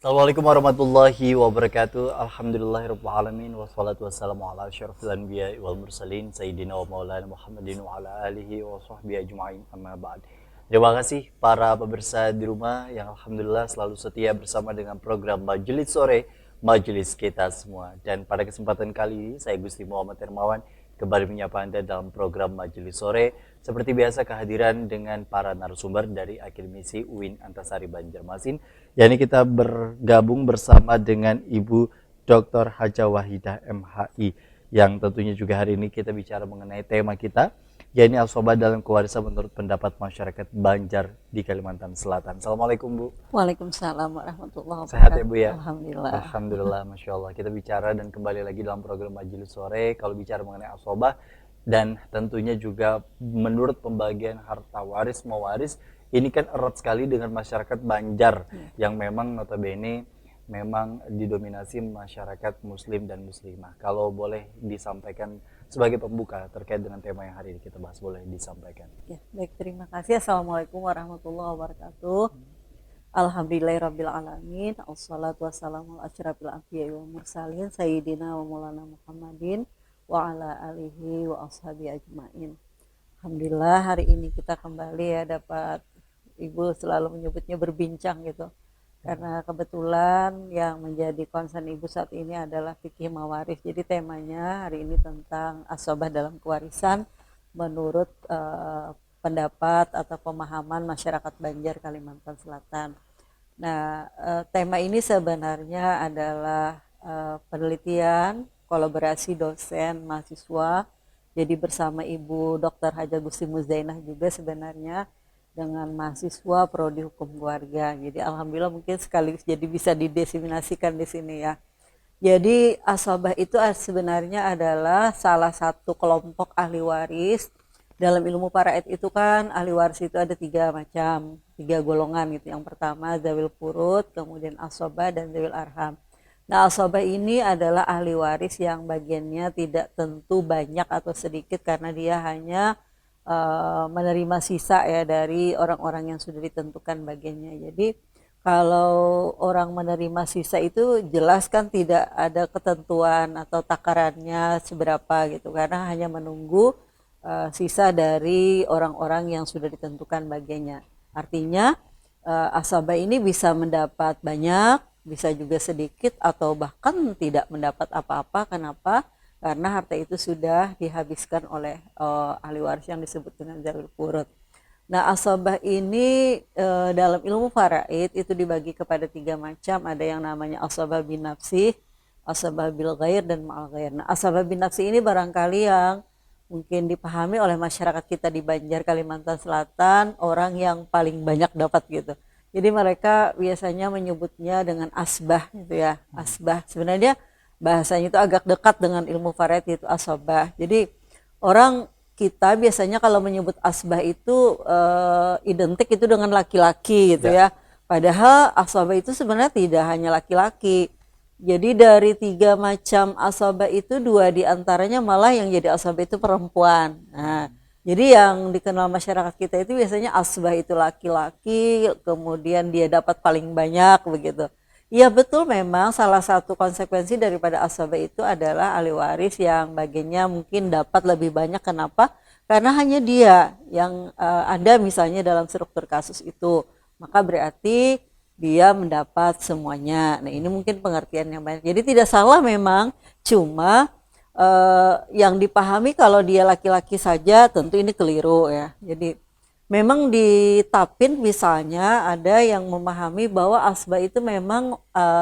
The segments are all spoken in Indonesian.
Assalamualaikum warahmatullahi wabarakatuh. Alhamdulillahirabbil alamin wassalatu wassalamu ala asyrofil anbiya'i wal mursalin sayyidina wa maulana Muhammadin wa ala alihi wa sahbihi ajma'in amma ba'd. Terima kasih para pemirsa di rumah yang alhamdulillah selalu setia bersama dengan program Majelis Sore, Majelis kita semua. Dan pada kesempatan kali ini saya Gusti Muhammad Hermawan kembali menyapa Anda dalam program Majelis Sore. Seperti biasa kehadiran dengan para narasumber dari Akademisi UIN Antasari Banjarmasin. Yani kita bergabung bersama dengan Ibu Dr. Haja Wahidah MHI yang tentunya juga hari ini kita bicara mengenai tema kita yakni al-sobah dalam kewarisan menurut pendapat masyarakat Banjar di Kalimantan Selatan. Assalamualaikum Bu. Waalaikumsalam warahmatullahi Sehat ya Bu wabarakatuh. ya? Alhamdulillah. Alhamdulillah, Masya Allah. Kita bicara dan kembali lagi dalam program Majelis Sore. Kalau bicara mengenai al-sobah dan tentunya juga menurut pembagian harta waris mewaris, ini kan erat sekali dengan masyarakat Banjar yang memang notabene memang didominasi masyarakat muslim dan muslimah. Kalau boleh disampaikan sebagai pembuka terkait dengan tema yang hari ini kita bahas, boleh disampaikan. Ya, baik, terima kasih. Assalamualaikum warahmatullahi wabarakatuh. Alhamdulillahirabbil alamin. Wassalatu wassalamu ala asyrafil anbiya'i wal mursalin sayyidina wa maulana Muhammadin wa ala alihi wa ashabi ajmain. Alhamdulillah hari ini kita kembali ya dapat Ibu selalu menyebutnya berbincang gitu. Karena kebetulan yang menjadi concern Ibu saat ini adalah fikih mawaris. Jadi temanya hari ini tentang as-sobah dalam kewarisan menurut pendapat atau pemahaman masyarakat Banjar Kalimantan Selatan. Nah, tema ini sebenarnya adalah penelitian kolaborasi dosen mahasiswa. Jadi bersama Ibu Dr. Haja Gusti Muzainah juga sebenarnya dengan mahasiswa prodi hukum keluarga. Jadi alhamdulillah mungkin sekaligus jadi bisa didiseminasikan di sini ya. Jadi as-sobah itu sebenarnya adalah salah satu kelompok ahli waris. Dalam ilmu faraid itu kan ahli waris itu ada 3 macam, 3 golongan gitu. Yang pertama zawil furud, kemudian as-sobah dan zawil arham. Nah, as-sobah ini adalah ahli waris yang bagiannya tidak tentu banyak atau sedikit karena dia hanya menerima sisa ya dari orang-orang yang sudah ditentukan bagiannya. Jadi kalau orang menerima sisa itu jelas kan tidak ada ketentuan atau takarannya seberapa gitu karena hanya menunggu sisa dari orang-orang yang sudah ditentukan bagiannya. Artinya as-sobah ini bisa mendapat banyak, bisa juga sedikit atau bahkan tidak mendapat apa-apa. Kenapa? Karena harta itu sudah dihabiskan oleh ahli waris yang disebut dengan zawil furud. Nah, as-sobah ini dalam ilmu faraid itu dibagi kepada 3 macam. Ada yang namanya as-sobah bin nafsi, as-sobah bil ghair, dan ma'al ghair. Nah, as-sobah bin nafsi ini barangkali yang mungkin dipahami oleh masyarakat kita di Banjar Kalimantan Selatan, orang yang paling banyak dapat gitu. Jadi mereka biasanya menyebutnya dengan asbah gitu ya. Asbah sebenarnya bahasanya itu agak dekat dengan ilmu faraid itu as-sobah. Jadi orang kita biasanya kalau menyebut asbah itu identik itu dengan laki-laki gitu ya. Padahal as-sobah itu sebenarnya tidak hanya laki-laki. Jadi dari 3 macam as-sobah itu 2 diantaranya malah yang jadi as-sobah itu perempuan. Nah, jadi yang dikenal masyarakat kita itu biasanya asbah itu laki-laki, kemudian dia dapat paling banyak begitu. Iya betul, memang salah satu konsekuensi daripada as-sobah itu adalah ahli waris yang bagiannya mungkin dapat lebih banyak. Kenapa? Karena hanya dia yang ada misalnya dalam struktur kasus itu. Maka berarti dia mendapat semuanya. Nah, ini mungkin pengertian yang banyak. Jadi tidak salah memang, cuma yang dipahami kalau dia laki-laki saja tentu ini keliru ya. Jadi memang di Tapin misalnya ada yang memahami bahwa asbah itu memang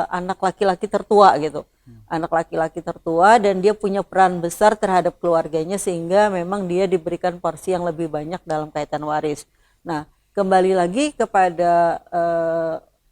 anak laki-laki tertua gitu. Anak laki-laki tertua dan dia punya peran besar terhadap keluarganya sehingga memang dia diberikan porsi yang lebih banyak dalam kaitan waris. Nah, kembali lagi kepada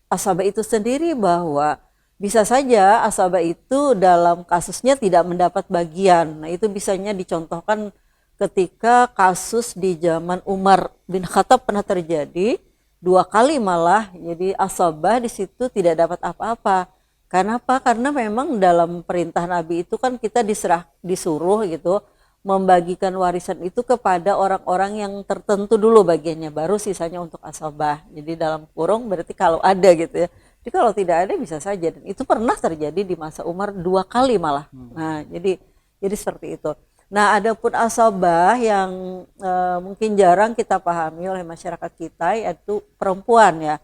asbah itu sendiri bahwa bisa saja asbah itu dalam kasusnya tidak mendapat bagian. Nah, itu bisanya dicontohkan ketika kasus di zaman Umar bin Khattab pernah terjadi 2 kali malah. Jadi as-sobah di situ tidak dapat apa-apa. Kenapa? Karena memang dalam perintah Nabi itu kan kita disuruh gitu membagikan warisan itu kepada orang-orang yang tertentu dulu bagiannya, baru sisanya untuk as-sobah. Jadi dalam kurung berarti kalau ada gitu ya. Jadi kalau tidak ada bisa saja, dan itu pernah terjadi di masa Umar 2 kali malah. Nah, jadi seperti itu. Nah, adapun asabah yang mungkin jarang kita pahami oleh masyarakat kita, yaitu perempuan ya.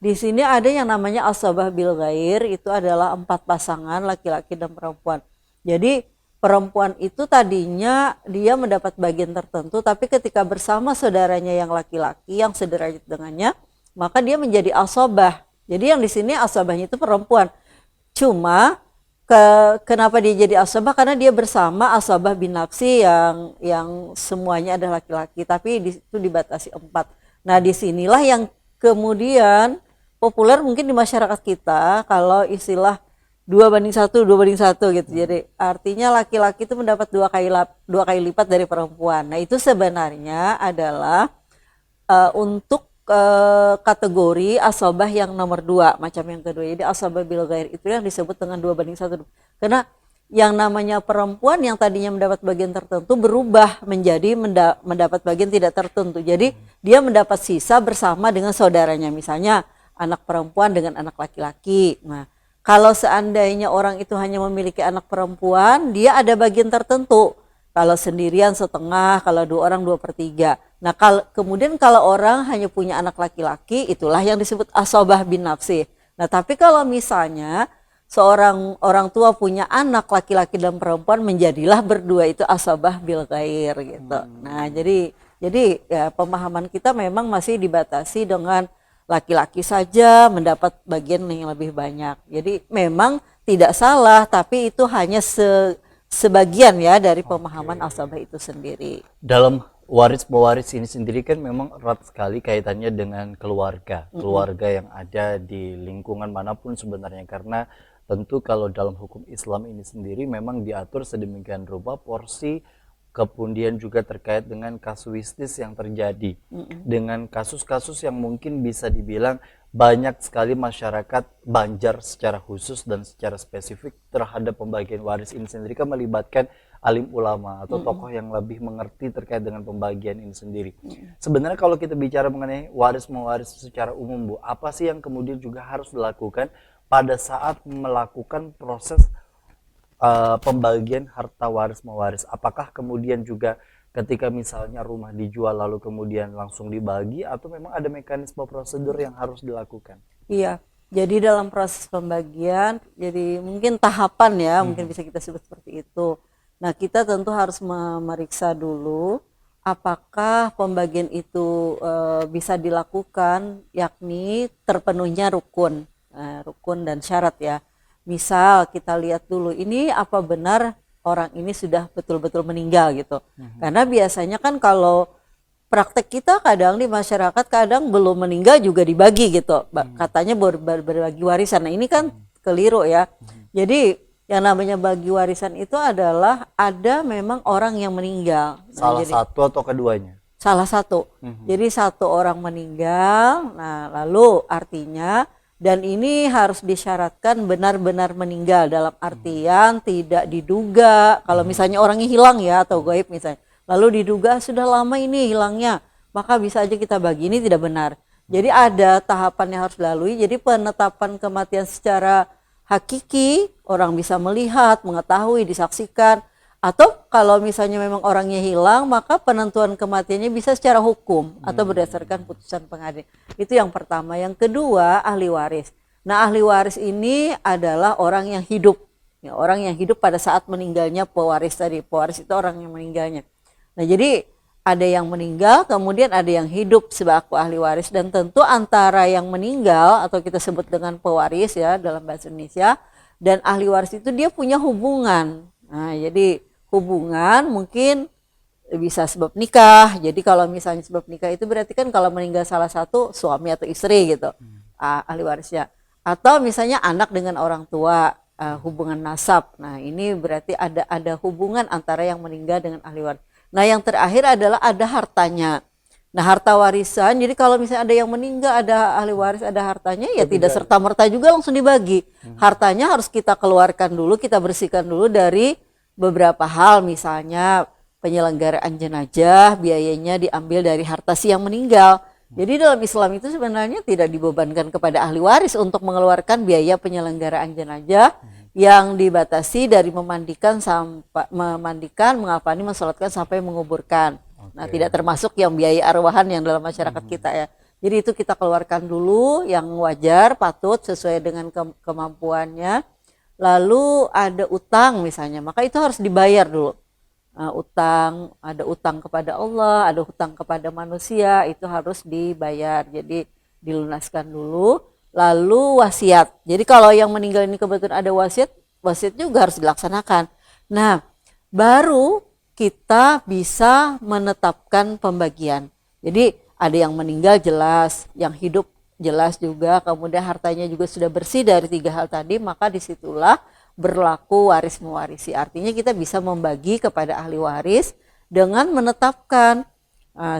Di sini ada yang namanya asabah bil ghair, itu adalah 4 pasangan laki-laki dan perempuan. Jadi perempuan itu tadinya dia mendapat bagian tertentu, tapi ketika bersama saudaranya yang laki-laki yang sederajat dengannya, maka dia menjadi asabah. Jadi yang di sini asabahnya itu perempuan. Cuma kenapa dia jadi asabah? Karena dia bersama asabah bin nafsi yang semuanya adalah laki-laki, tapi itu dibatasi 4. Nah, disinilah yang kemudian populer mungkin di masyarakat kita kalau istilah 2 banding 1, 2 banding 1 gitu. Jadi artinya laki-laki itu mendapat 2 kali lipat dari perempuan. Nah, itu sebenarnya adalah untuk kategori asabah yang nomor 2, macam yang kedua. Jadi asabah bil ghair itu yang disebut dengan 2 banding 1. Karena yang namanya perempuan yang tadinya mendapat bagian tertentu berubah menjadi mendapat bagian tidak tertentu. Jadi dia mendapat sisa bersama dengan saudaranya, misalnya anak perempuan dengan anak laki-laki. Nah, kalau seandainya orang itu hanya memiliki anak perempuan, dia ada bagian tertentu. Kalau sendirian setengah, kalau 2 orang 2/3. Nah, kemudian kalau orang hanya punya anak laki-laki, itulah yang disebut asabah bin nafsi. Nah, tapi kalau misalnya seorang orang tua punya anak laki-laki dan perempuan, menjadilah berdua, itu asabah bil ghair gitu. Nah, jadi ya pemahaman kita memang masih dibatasi dengan laki-laki saja mendapat bagian yang lebih banyak. Jadi memang tidak salah, tapi itu hanya sebagian ya dari pemahaman asabah itu sendiri. Dalam waris mewaris ini sendiri kan memang erat sekali kaitannya dengan keluarga yang ada di lingkungan manapun sebenarnya, karena tentu kalau dalam hukum Islam ini sendiri memang diatur sedemikian rupa porsi, kemudian juga terkait dengan kasuistis yang terjadi, dengan kasus-kasus yang mungkin bisa dibilang banyak sekali masyarakat Banjar secara khusus dan secara spesifik terhadap pembagian waris ini sendiri kan melibatkan alim ulama atau tokoh yang lebih mengerti terkait dengan pembagian ini sendiri. Sebenarnya kalau kita bicara mengenai waris mewaris secara umum, Bu, apa sih yang kemudian juga harus dilakukan pada saat melakukan proses pembagian harta waris mewaris? Apakah kemudian juga ketika misalnya rumah dijual lalu kemudian langsung dibagi, atau memang ada mekanisme prosedur yang harus dilakukan? Iya, jadi dalam proses pembagian, jadi mungkin tahapan ya, mungkin bisa kita sebut seperti itu. Nah, kita tentu harus memeriksa dulu apakah pembagian itu bisa dilakukan, yakni terpenuhnya rukun dan syarat ya. Misal kita lihat dulu, ini apa benar orang ini sudah betul-betul meninggal gitu. Karena biasanya kan kalau praktek kita kadang di masyarakat kadang belum meninggal juga dibagi gitu. Katanya berbagi warisan. Nah, ini kan keliru ya. Jadi yang namanya bagi warisan itu adalah ada memang orang yang meninggal. Salah satu atau keduanya? Salah satu. Jadi satu orang meninggal, nah lalu artinya, dan ini harus disyaratkan benar-benar meninggal dalam artian tidak diduga. Kalau misalnya orangnya hilang ya atau gaib misalnya, lalu diduga sudah lama ini hilangnya, maka bisa aja kita bagi, ini tidak benar. Jadi ada tahapan yang harus dilalui. Jadi penetapan kematian secara hakiki, orang bisa melihat, mengetahui, disaksikan. Atau kalau misalnya memang orangnya hilang, maka penentuan kematiannya bisa secara hukum atau berdasarkan putusan pengadilan. Itu yang pertama. Yang kedua, ahli waris. Nah, ahli waris ini adalah orang yang hidup. Ya, orang yang hidup pada saat meninggalnya pewaris tadi. Pewaris itu orang yang meninggalnya. Nah, jadi ada yang meninggal, kemudian ada yang hidup sebagai ahli waris. Dan tentu antara yang meninggal atau kita sebut dengan pewaris ya dalam bahasa Indonesia, dan ahli waris itu dia punya hubungan. Nah, jadi hubungan mungkin bisa sebab nikah. Jadi kalau misalnya sebab nikah itu berarti kan kalau meninggal salah satu suami atau istri gitu, ahli warisnya. Atau misalnya anak dengan orang tua, hubungan nasab. Nah, ini berarti ada hubungan antara yang meninggal dengan ahli waris. Nah, yang terakhir adalah ada hartanya. Nah, harta warisan, jadi kalau misalnya ada yang meninggal, ada ahli waris, ada hartanya, ya tidak serta-merta juga langsung dibagi. Hartanya harus kita keluarkan dulu, kita bersihkan dulu dari beberapa hal, misalnya penyelenggaraan jenazah, biayanya diambil dari harta si yang meninggal. Jadi dalam Islam itu sebenarnya tidak dibebankan kepada ahli waris untuk mengeluarkan biaya penyelenggaraan jenazah yang dibatasi dari memandikan, mengafani, mensolatkan sampai menguburkan. Nah, tidak termasuk yang biaya arwahan yang dalam masyarakat kita ya. Jadi itu kita keluarkan dulu yang wajar, patut sesuai dengan kemampuannya. Lalu ada utang misalnya, maka itu harus dibayar dulu. Utang, ada utang kepada Allah, ada utang kepada manusia, itu harus dibayar. Jadi dilunaskan dulu. Lalu wasiat. Jadi kalau yang meninggal ini kebetulan ada wasiat, wasiat juga harus dilaksanakan. Nah, baru kita bisa menetapkan pembagian. Jadi ada yang meninggal jelas, yang hidup jelas juga, kemudian hartanya juga sudah bersih dari 3 hal tadi, maka disitulah berlaku waris mewarisi. Artinya kita bisa membagi kepada ahli waris dengan menetapkan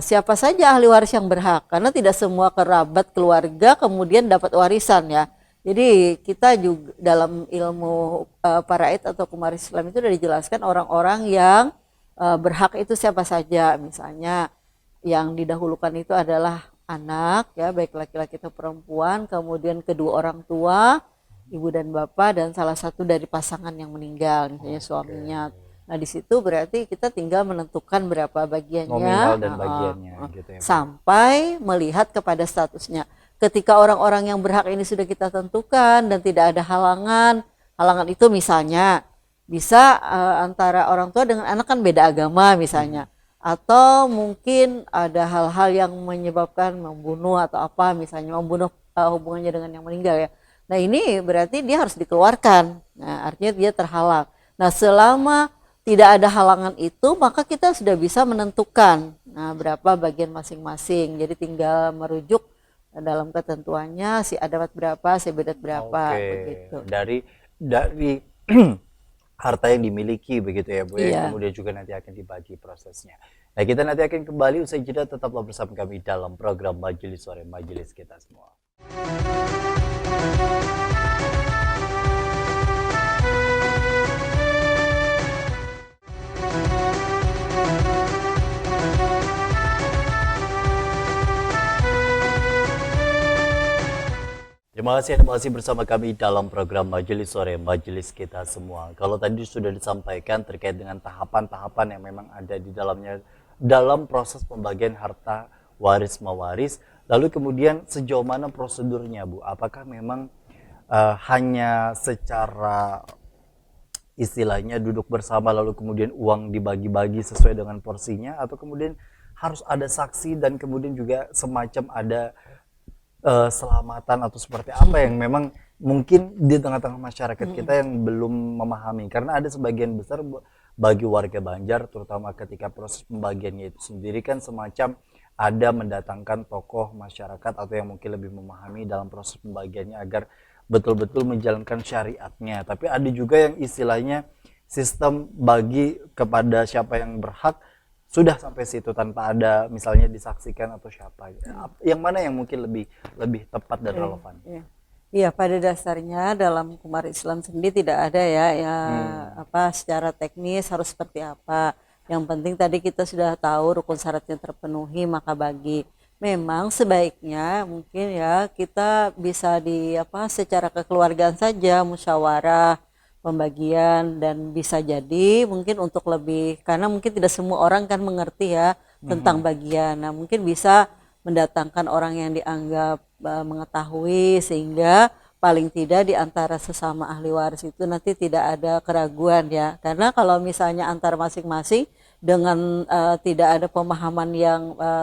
siapa saja ahli waris yang berhak, karena tidak semua kerabat keluarga kemudian dapat warisan ya. Jadi kita juga dalam ilmu faraid atau kumaris Islam itu sudah dijelaskan orang-orang yang berhak itu siapa saja. Misalnya yang didahulukan itu adalah anak ya, baik laki-laki atau perempuan, kemudian kedua orang tua, ibu dan bapak, dan salah satu dari pasangan yang meninggal, misalnya suaminya. Nah di situ berarti kita tinggal menentukan berapa bagiannya, nominal dan bagiannya gitu ya, sampai melihat kepada statusnya. Ketika orang-orang yang berhak ini sudah kita tentukan dan tidak ada halangan, halangan itu misalnya bisa antara orang tua dengan anak kan beda agama misalnya, atau mungkin ada hal-hal yang menyebabkan membunuh atau apa, misalnya membunuh hubungannya dengan yang meninggal ya. Nah ini berarti dia harus dikeluarkan, nah artinya dia terhalang. Nah selama tidak ada halangan itu, maka kita sudah bisa menentukan berapa bagian masing-masing. Jadi tinggal merujuk dalam ketentuannya, si dapat berapa, si bedat berapa, begitu. Dari harta yang dimiliki begitu ya Bu, yang kemudian juga nanti akan dibagi prosesnya. Nah kita nanti akan kembali usai jeda, tetaplah bersama kami dalam program Majelis Sore, Majelis Kita Semua. Terima kasih Anda masih bersama kami dalam program Majelis Sore, Majelis Kita Semua. Kalau tadi sudah disampaikan terkait dengan tahapan-tahapan yang memang ada di dalamnya dalam proses pembagian harta waris mewaris, lalu kemudian sejauh mana prosedurnya Bu? Apakah memang hanya secara istilahnya duduk bersama lalu kemudian uang dibagi-bagi sesuai dengan porsinya, atau kemudian harus ada saksi dan kemudian juga semacam ada selamatan atau seperti apa yang memang mungkin di tengah-tengah masyarakat kita yang belum memahami, karena ada sebagian besar bagi warga Banjar terutama ketika proses pembagiannya itu sendiri kan semacam ada mendatangkan tokoh masyarakat atau yang mungkin lebih memahami dalam proses pembagiannya agar betul-betul menjalankan syariatnya, tapi ada juga yang istilahnya sistem bagi kepada siapa yang berhak sudah sampai situ tanpa ada misalnya disaksikan atau siapa. Yang mana yang mungkin lebih tepat dan relevan? Iya, pada dasarnya dalam kumaris Islam sendiri tidak ada ya apa secara teknis harus seperti apa. Yang penting tadi kita sudah tahu rukun syaratnya terpenuhi maka bagi. Memang sebaiknya mungkin ya kita bisa secara kekeluargaan saja musyawarah pembagian, dan bisa jadi mungkin untuk lebih, karena mungkin tidak semua orang kan mengerti ya tentang bagian. Nah mungkin bisa mendatangkan orang yang dianggap mengetahui, sehingga paling tidak di antara sesama ahli waris itu nanti tidak ada keraguan ya, karena kalau misalnya antar masing-masing dengan tidak ada pemahaman yang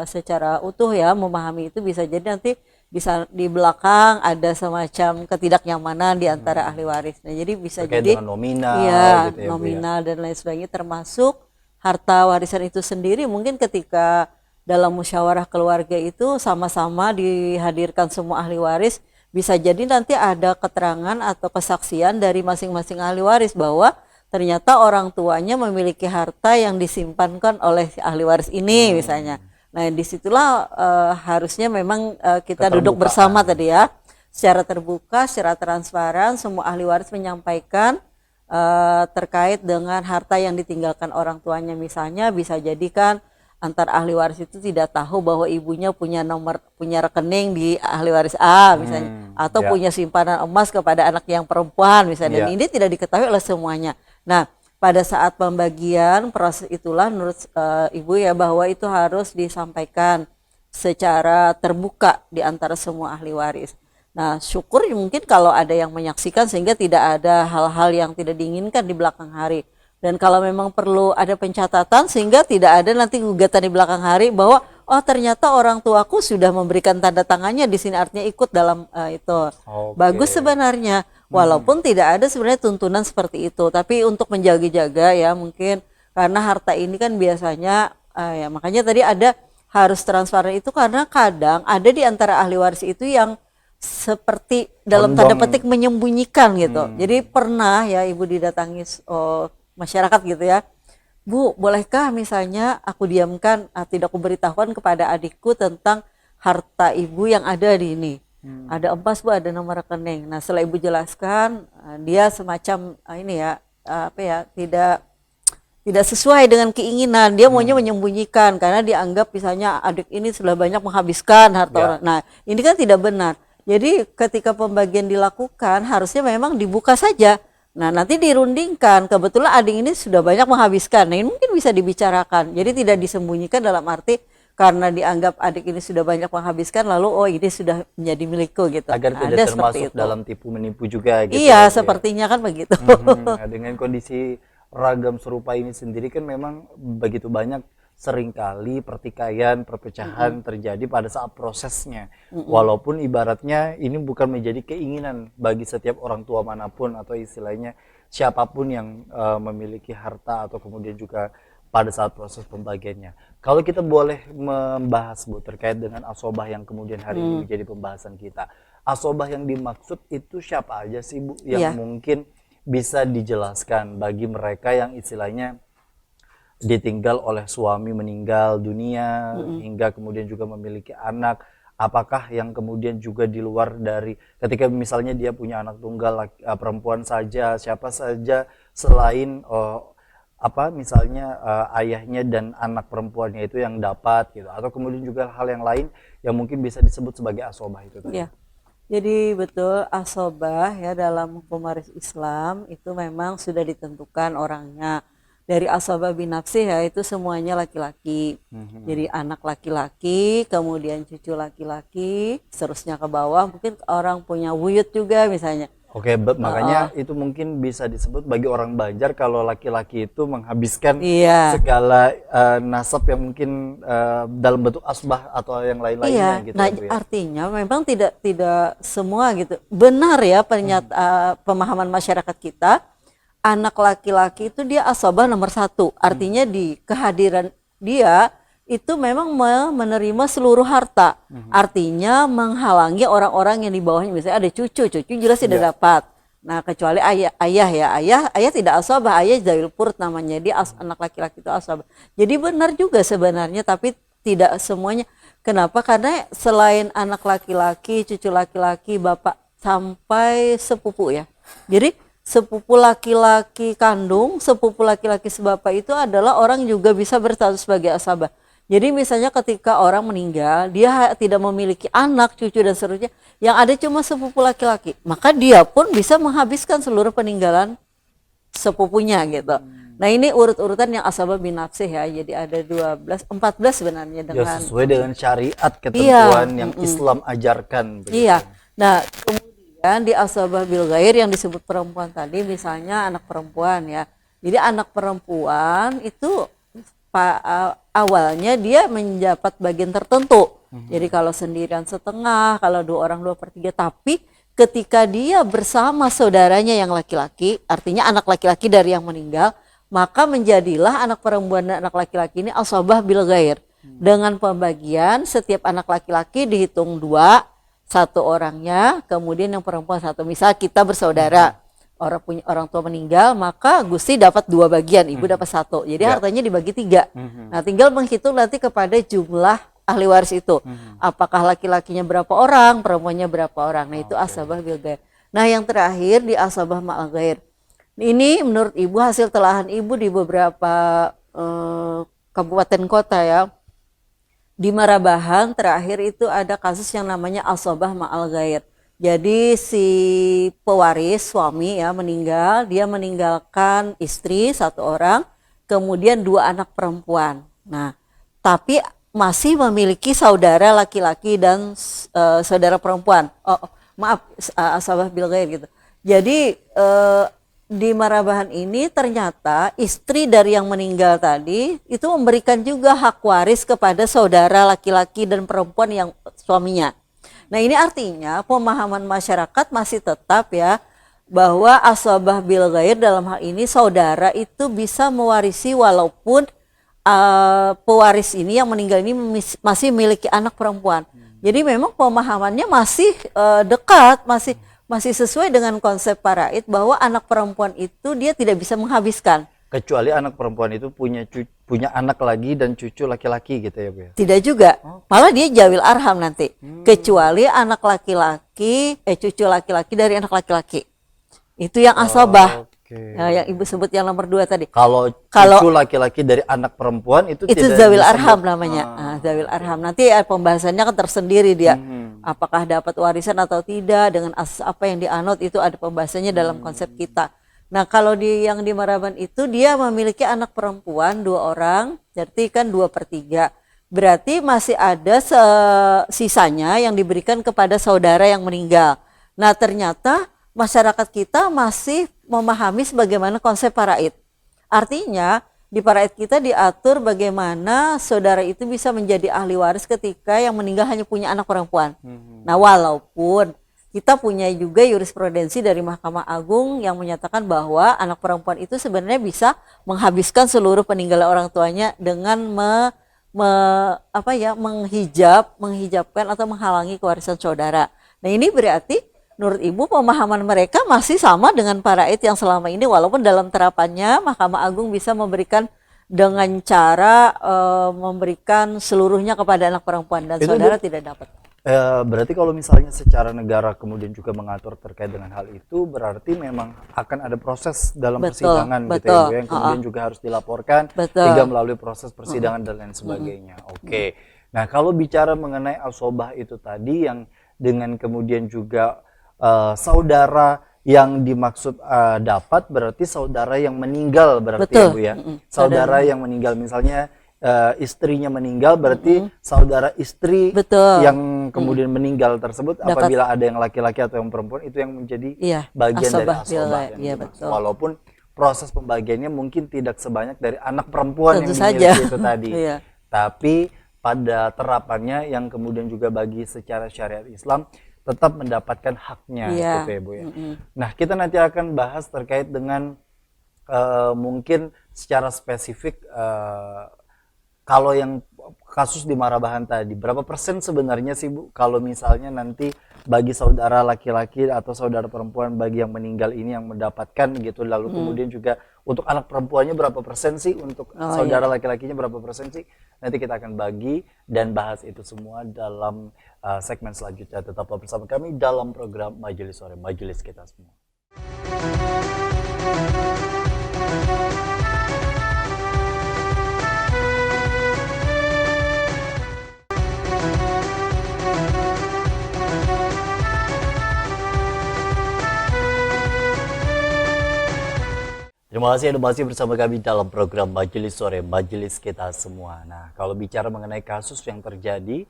secara utuh ya memahami itu, bisa jadi nanti bisa di belakang ada semacam ketidaknyamanan di antara ahli waris. Nah, jadi bisa terkait jadi dengan nominal, gitu ya, nominal dan lain sebagainya, termasuk harta warisan itu sendiri. Mungkin ketika dalam musyawarah keluarga itu sama-sama dihadirkan semua ahli waris, bisa jadi nanti ada keterangan atau kesaksian dari masing-masing ahli waris bahwa ternyata orang tuanya memiliki harta yang disimpankan oleh ahli waris ini misalnya. Nah disitulah harusnya memang kita duduk bersama tadi ya, secara terbuka, secara transparan, semua ahli waris menyampaikan terkait dengan harta yang ditinggalkan orang tuanya. Misalnya bisa jadikan antar ahli waris itu tidak tahu bahwa ibunya punya rekening di ahli waris A misalnya, atau Ya, punya simpanan emas kepada anak yang perempuan misalnya, dan ya. ini tidak diketahui oleh semuanya. Nah, pada saat pembagian proses itulah menurut ibu ya, bahwa itu harus disampaikan secara terbuka di antara semua ahli waris. Nah, syukur mungkin kalau ada yang menyaksikan sehingga tidak ada hal-hal yang tidak diinginkan di belakang hari. Dan kalau memang perlu ada pencatatan sehingga tidak ada nanti gugatan di belakang hari bahwa oh ternyata orang tuaku sudah memberikan tanda tangannya di sini, artinya ikut dalam itu. Bagus Oke. sebenarnya, walaupun tidak ada sebenarnya tuntunan seperti itu, tapi untuk menjaga-jaga ya mungkin karena harta ini kan biasanya ya makanya tadi ada harus transparan itu, karena kadang ada di antara ahli waris itu yang seperti dalam tanda Condong. petik menyembunyikan gitu. Jadi pernah ya ibu didatangi masyarakat gitu ya, Bu, bolehkah misalnya aku diamkan, tidak aku beritahukan kepada adikku tentang harta ibu yang ada di ini. Ada emas Bu, ada nomor rekening. Nah setelah ibu jelaskan, dia semacam ini ya, apa ya, tidak sesuai dengan keinginan, dia maunya menyembunyikan karena dianggap misalnya adik ini sudah banyak menghabiskan harta Ya. orang. Nah ini kan tidak benar. Jadi ketika pembagian dilakukan harusnya memang dibuka saja. Nah nanti dirundingkan, kebetulan adik ini sudah banyak menghabiskan, nah ini mungkin bisa dibicarakan. Jadi tidak disembunyikan dalam arti karena dianggap adik ini sudah banyak menghabiskan lalu oh ini sudah menjadi milikku gitu. Agar Nah, tidak ada seperti termasuk itu. dalam tipu menipu juga gitu Iya ya, Bu, ya. sepertinya kan begitu. Nah, dengan kondisi ragam serupa ini sendiri kan memang begitu banyak seringkali pertikaian, perpecahan terjadi pada saat prosesnya. Walaupun ibaratnya ini bukan menjadi keinginan bagi setiap orang tua manapun atau istilahnya siapapun yang memiliki harta atau kemudian juga pada saat proses pembagiannya. Kalau kita boleh membahas Bu terkait dengan asobah yang kemudian hari ini menjadi pembahasan kita. Asobah yang dimaksud itu siapa aja sih Bu yang Iya. mungkin bisa dijelaskan bagi mereka yang istilahnya ditinggal oleh suami meninggal dunia hingga kemudian juga memiliki anak, apakah yang kemudian juga di luar dari ketika misalnya dia punya anak tunggal perempuan saja, siapa saja selain apa misalnya ayahnya dan anak perempuannya itu yang dapat gitu, atau kemudian juga hal yang lain yang mungkin bisa disebut sebagai asobah itu tadi. Iya. Jadi betul asobah ya dalam hukum waris Islam itu memang sudah ditentukan orangnya. Dari asobah binafsih ya itu semuanya laki-laki. Jadi anak laki-laki, kemudian cucu laki-laki, seterusnya ke bawah. Mungkin orang punya wuyut juga misalnya. Oke, makanya itu mungkin bisa disebut bagi orang Banjar kalau laki-laki itu menghabiskan Iya. segala nasab yang mungkin dalam bentuk asbah atau yang lain-lainnya Iya, gitu nah ya Bu ya. artinya memang tidak semua gitu. Benar ya pemahaman masyarakat kita, anak laki-laki itu dia asobah nomor satu. Artinya di kehadiran dia itu memang menerima seluruh harta. Artinya menghalangi orang-orang yang di bawahnya, misalnya ada cucu jelas tidak Ya. dapat. Nah kecuali ayah tidak asobah, ayah zawil furud namanya, dia anak laki-laki itu asobah. Jadi benar juga sebenarnya, tapi tidak semuanya. Kenapa? Karena selain anak laki-laki, cucu laki-laki, bapak sampai sepupu ya. Jadi sepupu laki-laki kandung, sepupu laki-laki sebapak itu adalah orang juga bisa berstatus sebagai asabah. Jadi misalnya ketika orang meninggal, dia tidak memiliki anak, cucu dan seterusnya, yang ada cuma sepupu laki-laki, maka dia pun bisa menghabiskan seluruh peninggalan sepupunya gitu. Nah ini urut-urutan yang asabah binafsih ya, jadi ada 14 sebenarnya Ya dengan sesuai dengan syariat ketentuan yang Islam ajarkan begitu. iya. Nah kemudian di asabah bil ghair yang disebut perempuan tadi, misalnya anak perempuan ya. Jadi anak perempuan itu awalnya dia mendapat bagian tertentu. Jadi kalau sendirian setengah, kalau 2 orang 2/3, tapi ketika dia bersama saudaranya yang laki-laki, artinya anak laki-laki dari yang meninggal, maka menjadilah anak perempuan dan anak laki-laki ini asabah bil ghair. Dengan pembagian setiap anak laki-laki dihitung 2, 1 orangnya, kemudian yang perempuan 1. Misal kita bersaudara, orang tua meninggal, maka Gusti dapat 2 bagian, ibu dapat 1. Jadi hartanya dibagi 3. Nah tinggal menghitung nanti kepada jumlah ahli waris itu. Apakah laki-lakinya berapa orang, perempuannya berapa orang. Nah itu asabah bil ghair. Nah yang terakhir di asabah ma'al ghair. Ini menurut ibu hasil telahan ibu di beberapa kabupaten kota ya. Di Marabahan terakhir itu ada kasus yang namanya asobah ma'al ghair. Jadi si pewaris suami ya meninggal, dia meninggalkan istri satu orang, kemudian 2 anak perempuan. Nah, tapi masih memiliki saudara laki-laki dan saudara perempuan. Maaf, asobah bil ghair gitu. Jadi di Marabahan ini ternyata istri dari yang meninggal tadi itu memberikan juga hak waris kepada saudara laki-laki dan perempuan yang suaminya. Nah ini artinya pemahaman masyarakat masih tetap ya bahwa asabah bil ghair dalam hal ini saudara itu bisa mewarisi walaupun pewaris ini yang meninggal ini masih memiliki anak perempuan. Jadi memang pemahamannya masih dekat, masih sesuai dengan konsep Paraid bahwa anak perempuan itu dia tidak bisa menghabiskan. Kecuali anak perempuan itu punya anak lagi dan cucu laki-laki gitu ya Bu ya? Tidak juga, malah dia jawil arham nanti. Kecuali anak laki-laki, cucu laki-laki dari anak laki-laki. Itu yang asabah. Yang ibu sebut yang nomor 2 tadi. Kalau cucu laki-laki dari anak perempuan itu tidak zawil arham namanya. Zawil arham. Nanti pembahasannya kan tersendiri dia. Apakah dapat warisan atau tidak dengan apa yang dianut itu ada pembahasannya dalam konsep kita. Nah kalau yang di Marabahan itu dia memiliki anak perempuan 2 orang, jadi kan 2/3. Berarti masih ada sisanya yang diberikan kepada saudara yang meninggal. Nah ternyata masyarakat kita masih memahami sebagaimana konsep Paraid. Artinya di Paraid kita diatur bagaimana saudara itu bisa menjadi ahli waris ketika yang meninggal hanya punya anak perempuan. Nah walaupun kita punya juga jurisprudensi dari Mahkamah Agung yang menyatakan bahwa anak perempuan itu sebenarnya bisa menghabiskan seluruh peninggalan orang tuanya dengan menghijabkan atau menghalangi kewarisan saudara. Nah ini berarti menurut Ibu pemahaman mereka masih sama dengan Paraid yang selama ini walaupun dalam terapannya Mahkamah Agung bisa memberikan dengan cara memberikan seluruhnya kepada anak perempuan dan itu saudara tidak dapat. Berarti kalau misalnya secara negara kemudian juga mengatur terkait dengan hal itu berarti memang akan ada proses dalam persidangan gitu ya Bu, yang kemudian juga harus dilaporkan hingga melalui proses persidangan dan lain sebagainya. Oke. Nah kalau bicara mengenai asobah itu tadi yang dengan kemudian juga saudara yang dimaksud dapat berarti saudara yang meninggal berarti ya Bu ya. Saudara yang meninggal misalnya istrinya meninggal berarti saudara istri yang kemudian meninggal tersebut apabila ada yang laki-laki atau yang perempuan itu yang menjadi bagian dari asobah walaupun proses pembagiannya mungkin tidak sebanyak dari anak perempuan yang dimiliki itu tadi tapi pada terapannya yang kemudian juga bagi secara syariat Islam tetap mendapatkan haknya gitu ya Bu ya. Nah kita nanti akan bahas terkait dengan mungkin secara spesifik kalau yang kasus di Marabahan tadi, berapa persen sebenarnya sih Bu kalau misalnya nanti bagi saudara laki-laki atau saudara perempuan bagi yang meninggal ini yang mendapatkan gitu, lalu kemudian juga untuk anak perempuannya berapa persen sih, untuk saudara laki-lakinya berapa persen sih, nanti kita akan bagi dan bahas itu semua dalam segmen selanjutnya. Tetaplah bersama kami dalam program Majelis Sore, Majelis Kita Semua. Terima kasih Anda masih bersama kami dalam program Majelis Sore, Majelis Kita Semua. Nah, kalau bicara mengenai kasus yang terjadi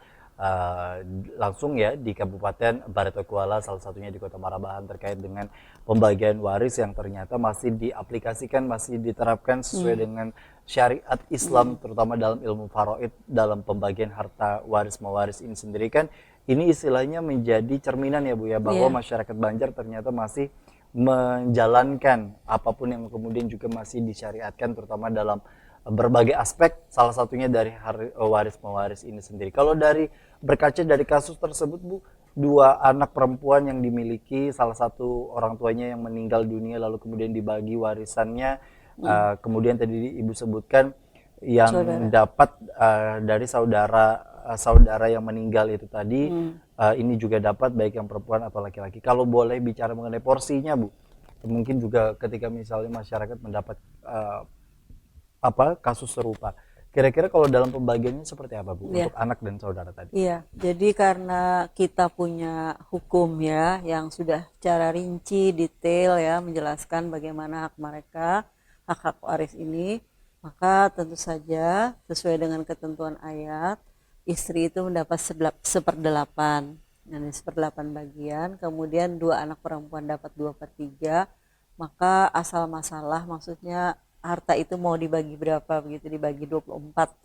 langsung ya di Kabupaten Baritokuala, salah satunya di Kota Marabahan terkait dengan pembagian waris yang ternyata masih diaplikasikan, masih diterapkan sesuai dengan syariat Islam, terutama dalam ilmu faraid, dalam pembagian harta waris mewaris ini sendiri kan, ini istilahnya menjadi cerminan ya Bu ya, bahwa masyarakat Banjar ternyata masih menjalankan apapun yang kemudian juga masih disyariatkan terutama dalam berbagai aspek, salah satunya dari waris mewaris ini sendiri. Kalau dari berkaca dari kasus tersebut Bu, 2 anak perempuan yang dimiliki salah satu orang tuanya yang meninggal dunia lalu kemudian dibagi warisannya, kemudian tadi Ibu sebutkan yang dapat dari saudara yang meninggal itu tadi, ini juga dapat baik yang perempuan atau laki-laki. Kalau boleh bicara mengenai porsinya Bu, mungkin juga ketika misalnya masyarakat mendapat kasus serupa, Kira-kira kalau dalam pembagiannya seperti apa Bu Iya. untuk anak dan saudara tadi? Iya, jadi karena kita punya hukum ya yang sudah secara rinci, detail ya menjelaskan bagaimana hak mereka, hak-hak waris ini, maka tentu saja sesuai dengan ketentuan ayat, istri itu mendapat seperdelapan, dan seperdelapan bagian, kemudian dua anak perempuan dapat 2/3, maka asal masalah maksudnya harta itu mau dibagi berapa begitu, dibagi 24.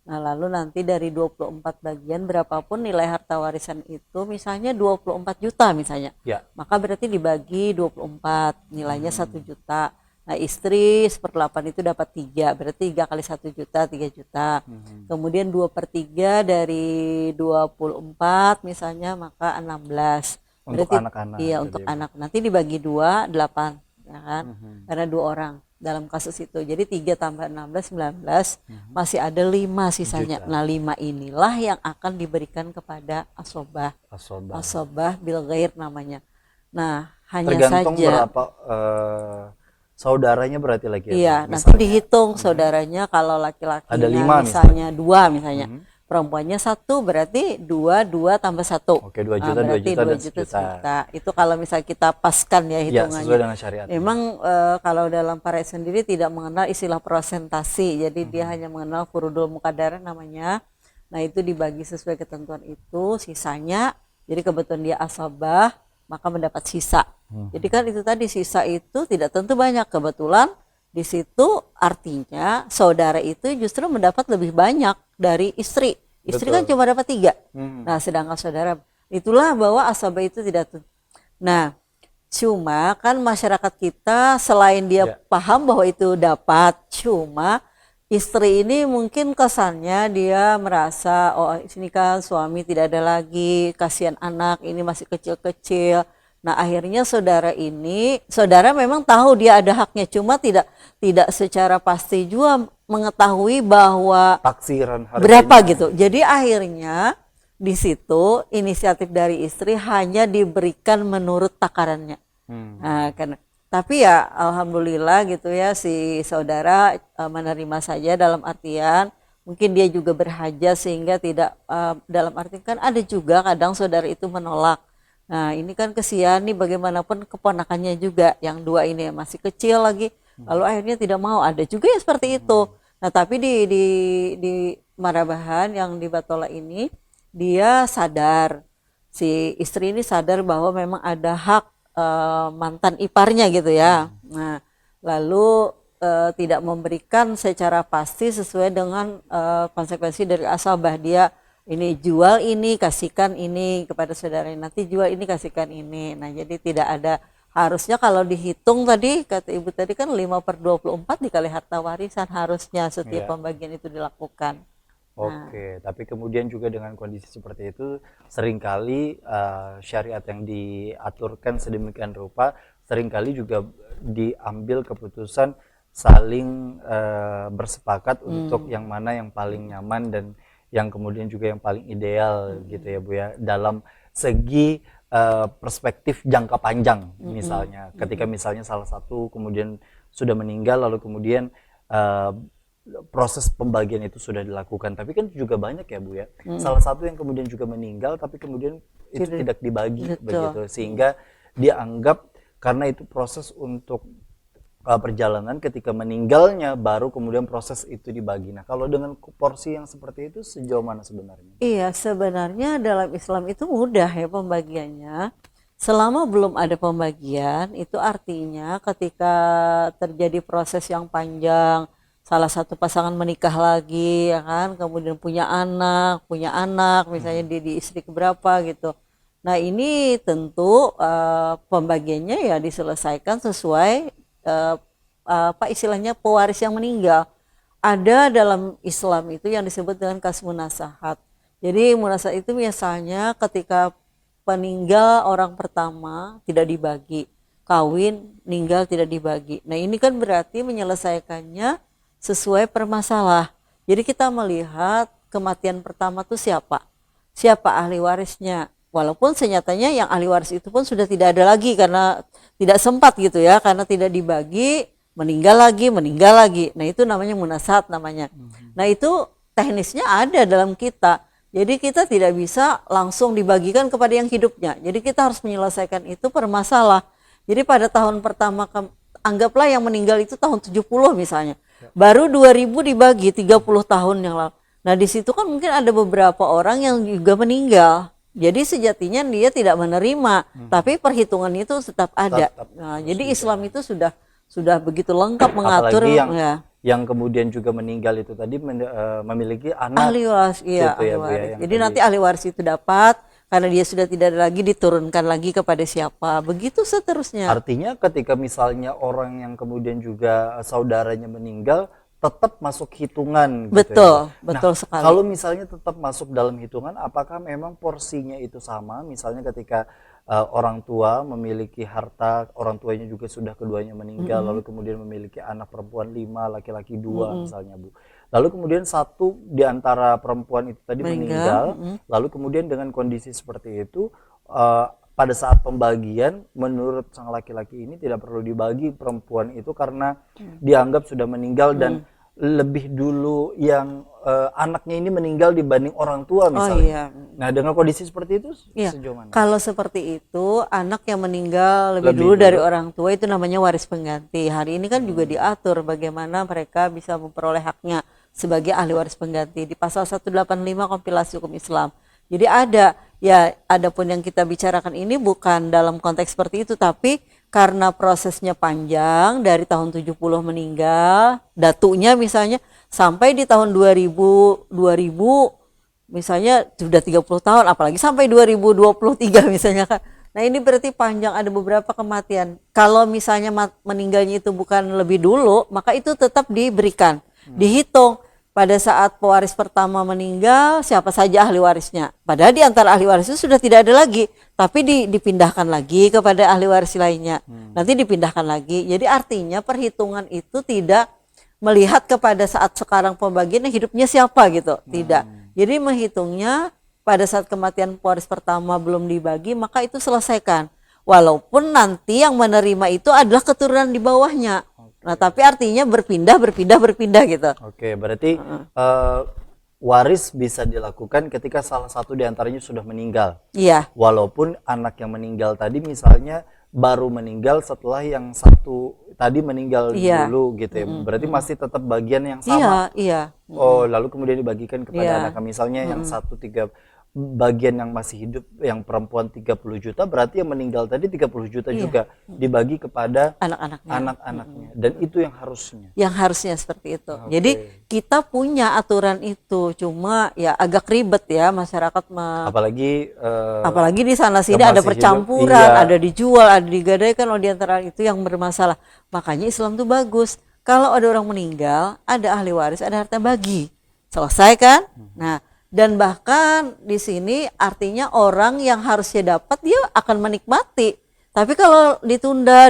Nah, lalu nanti dari 24 bagian berapapun nilai harta warisan itu, misalnya 24 juta misalnya. Ya. Maka berarti dibagi 24, nilainya 1 juta. Nah, istri 1/8 itu dapat 3, berarti 3 kali 1 juta, 3 juta. Kemudian 2/3 dari 24 misalnya, maka 16. Untuk Berarti anak-anak iya tadi untuk ya, Bu. anak. Nanti dibagi 2, 8 ya kan? Karena 2 orang dalam kasus itu. Jadi 3 tambah 16, 19, masih ada 5 sisanya. Juta. Nah, 5 inilah yang akan diberikan kepada asobah. Asobah. Asobah bil ghair namanya. Nah, hanya Tergantung saja berapa saudaranya berarti lagi ya, Bu? iya, nanti Misalnya dihitung saudaranya, kalau laki-lakinya ada 5 misalnya 2 misalnya. Perempuannya 1, berarti 2 tambah 1. Oke, 2 juta, 2 berarti juta, 2 dan juta, 1 juta. sejuta. Itu kalau misalnya kita paskan ya Ya, hitungannya. sesuai dengan syariat. Memang kalau dalam Paret sendiri tidak mengenal istilah prosentasi, jadi dia hanya mengenal furudul muqaddarah namanya. Nah, itu dibagi sesuai ketentuan itu, sisanya, jadi kebetulan dia asabah, maka mendapat sisa. Jadi kan itu tadi, sisa itu tidak tentu banyak, kebetulan di situ artinya saudara itu justru mendapat lebih banyak dari istri. Istri kan Betul. cuma dapat 3. Nah, sedangkan saudara, itulah bahwa asabah itu tidak tentu. Nah, cuma kan masyarakat kita selain dia Ya. paham bahwa itu dapat, cuma istri ini mungkin kesannya dia merasa, oh sini kan suami tidak ada lagi, kasihan anak ini masih kecil-kecil. Nah, akhirnya saudara memang tahu dia ada haknya, cuma tidak secara pasti juga mengetahui bahwa Taksiran harganya. berapa gitu. Jadi akhirnya di situ inisiatif dari istri hanya diberikan menurut takarannya. Nah, tapi ya alhamdulillah gitu ya, si saudara menerima saja, dalam artian mungkin dia juga berhaja sehingga tidak dalam arti kan ada juga kadang saudara itu menolak. Nah, ini kan kesian nih, bagaimanapun keponakannya juga yang 2 ini masih kecil lagi, lalu akhirnya tidak mau. Ada juga yang seperti itu. Nah, tapi di Marabahan yang di Batola ini, dia sadar, si istri ini sadar bahwa memang ada hak mantan iparnya gitu ya. Nah, lalu tidak memberikan secara pasti sesuai dengan konsekuensi dari asabah. Dia ini jual ini, kasihkan ini kepada saudara, nanti jual ini, kasihkan ini. Nah, jadi tidak ada, harusnya kalau dihitung tadi kata ibu tadi kan 5/24 dikali harta warisan harusnya setiap pembagian itu dilakukan. Oke, tapi kemudian juga dengan kondisi seperti itu, seringkali syariat yang diaturkan sedemikian rupa, seringkali juga diambil keputusan saling bersepakat untuk yang mana yang paling nyaman dan yang kemudian juga yang paling ideal gitu ya Bu ya, dalam segi perspektif jangka panjang. Misalnya ketika misalnya salah satu kemudian sudah meninggal, lalu kemudian proses pembagian itu sudah dilakukan, tapi kan juga banyak ya Bu ya, salah satu yang kemudian juga meninggal tapi kemudian itu tidak dibagi. Betul. Begitu, sehingga dia anggap karena itu proses untuk perjalanan, ketika meninggalnya baru kemudian proses itu dibagi. Nah, kalau dengan porsi yang seperti itu sejauh mana sebenarnya? Iya, sebenarnya dalam Islam itu mudah ya pembagiannya. Selama belum ada pembagian, itu artinya ketika terjadi proses yang panjang, salah satu pasangan menikah lagi, ya kan, kemudian punya anak, misalnya di istri keberapa gitu. Nah, ini tentu pembagiannya ya diselesaikan sesuai apa istilahnya pewaris yang meninggal. Ada dalam Islam itu yang disebut dengan kas munasahat. Jadi munasahat itu biasanya ketika peninggal orang pertama tidak dibagi, kawin meninggal tidak dibagi. Nah, ini kan berarti menyelesaikannya sesuai permasalah. Jadi kita melihat kematian pertama itu siapa ahli warisnya. Walaupun senyatanya yang ahli waris itu pun sudah tidak ada lagi karena tidak sempat gitu ya, karena tidak dibagi. meninggal lagi. Nah itu namanya munasat namanya. Nah itu teknisnya ada dalam kita. Jadi kita tidak bisa langsung dibagikan kepada yang hidupnya. Jadi kita harus menyelesaikan itu per masalah. Jadi pada tahun pertama anggaplah yang meninggal itu tahun 70 misalnya. Baru 2000 dibagi 30 tahun yang lalu. Nah di situ kan mungkin ada beberapa orang yang juga meninggal. Jadi sejatinya dia tidak menerima, tapi perhitungan itu tetap ada. Nah, jadi Islam itu sudah begitu lengkap mengatur apalagi yang kemudian juga meninggal itu tadi memiliki anak ahli waris, iya, gitu ahli ya Bu ya, waris. yang Jadi tadi. nanti ahli waris itu dapat karena dia sudah tidak ada lagi, diturunkan lagi kepada siapa, begitu seterusnya. Artinya ketika misalnya orang yang kemudian juga saudaranya meninggal tetap masuk hitungan gitu Betul, ya. betul Nah, sekali. kalau misalnya tetap masuk dalam hitungan, apakah memang porsinya itu sama? Misalnya ketika orang tua memiliki harta, orang tuanya juga sudah keduanya meninggal, lalu kemudian memiliki anak perempuan 5, laki-laki 2 misalnya Bu. Lalu kemudian satu di antara perempuan itu tadi meninggal, lalu kemudian dengan kondisi seperti itu, pada saat pembagian menurut sang laki-laki ini tidak perlu dibagi perempuan itu karena dianggap sudah meninggal dan lebih dulu yang anaknya ini meninggal dibanding orang tua misalnya. iya. Nah dengan kondisi seperti itu Iya. sejauh mana? Kalau seperti itu, anak yang meninggal lebih dulu dari orang tua itu namanya waris pengganti. Hari ini kan juga diatur bagaimana mereka bisa memperoleh haknya sebagai ahli waris pengganti di pasal 185 kompilasi hukum Islam. Jadi adapun yang kita bicarakan ini bukan dalam konteks seperti itu, tapi karena prosesnya panjang dari tahun 70 meninggal, datunya misalnya sampai di tahun 2000 misalnya sudah 30 tahun, apalagi sampai 2023 misalnya kan. Nah ini berarti panjang, ada beberapa kematian. Kalau misalnya meninggalnya itu bukan lebih dulu, maka itu tetap diberikan, dihitung. Pada saat pewaris pertama meninggal, siapa saja ahli warisnya. Padahal di antara ahli waris itu sudah tidak ada lagi, tapi dipindahkan lagi kepada ahli waris lainnya. Nanti dipindahkan lagi. Jadi artinya perhitungan itu tidak melihat kepada saat sekarang pembagiannya hidupnya siapa gitu, tidak. Jadi menghitungnya pada saat kematian pewaris pertama belum dibagi, maka itu selesaikan. Walaupun nanti yang menerima itu adalah keturunan di bawahnya. Nah, tapi artinya berpindah gitu. Oke, berarti waris bisa dilakukan ketika salah satu di antaranya sudah meninggal. Iya. Walaupun anak yang meninggal tadi misalnya baru meninggal setelah yang satu tadi meninggal dulu gitu ya. Berarti masih tetap bagian yang sama. Iya. Oh, lalu kemudian dibagikan kepada anak. Misalnya yang satu bagian yang masih hidup yang perempuan 30 juta, berarti yang meninggal tadi 30 juta juga dibagi kepada anak-anaknya. Dan itu yang harusnya. Yang harusnya seperti itu. Jadi kita punya aturan itu, cuma ya agak ribet ya masyarakat. Apalagi di sana sini ada percampuran, ada dijual, ada digadaikan, di antara itu yang bermasalah. Makanya Islam tuh bagus. Kalau ada orang meninggal, ada ahli waris, ada harta bagi. Selesai kan? Nah, dan bahkan di sini artinya orang yang harusnya dapat dia akan menikmati. Tapi kalau ditunda,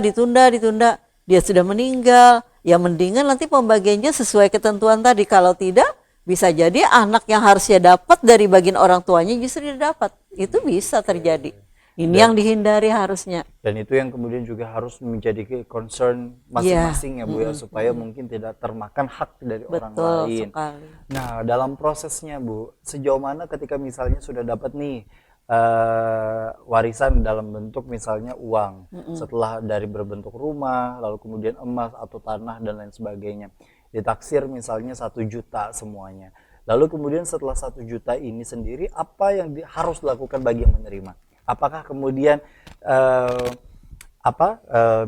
dia sudah meninggal, ya mendingan nanti pembagiannya sesuai ketentuan tadi. Kalau tidak, bisa jadi anak yang harusnya dapat dari bagian orang tuanya justru tidak dapat. Itu bisa terjadi. Ini yang dihindari harusnya. Dan itu yang kemudian juga harus menjadi concern masing-masing ya Bu ya, supaya mungkin tidak termakan hak dari orang lain. Sekali. Nah dalam prosesnya Bu, sejauh mana ketika misalnya sudah dapat nih warisan dalam bentuk misalnya uang, setelah dari berbentuk rumah, lalu kemudian emas atau tanah dan lain sebagainya, ditaksir misalnya 1 juta semuanya. Lalu kemudian setelah 1 juta ini sendiri, apa yang harus dilakukan bagi yang menerima? Apakah kemudian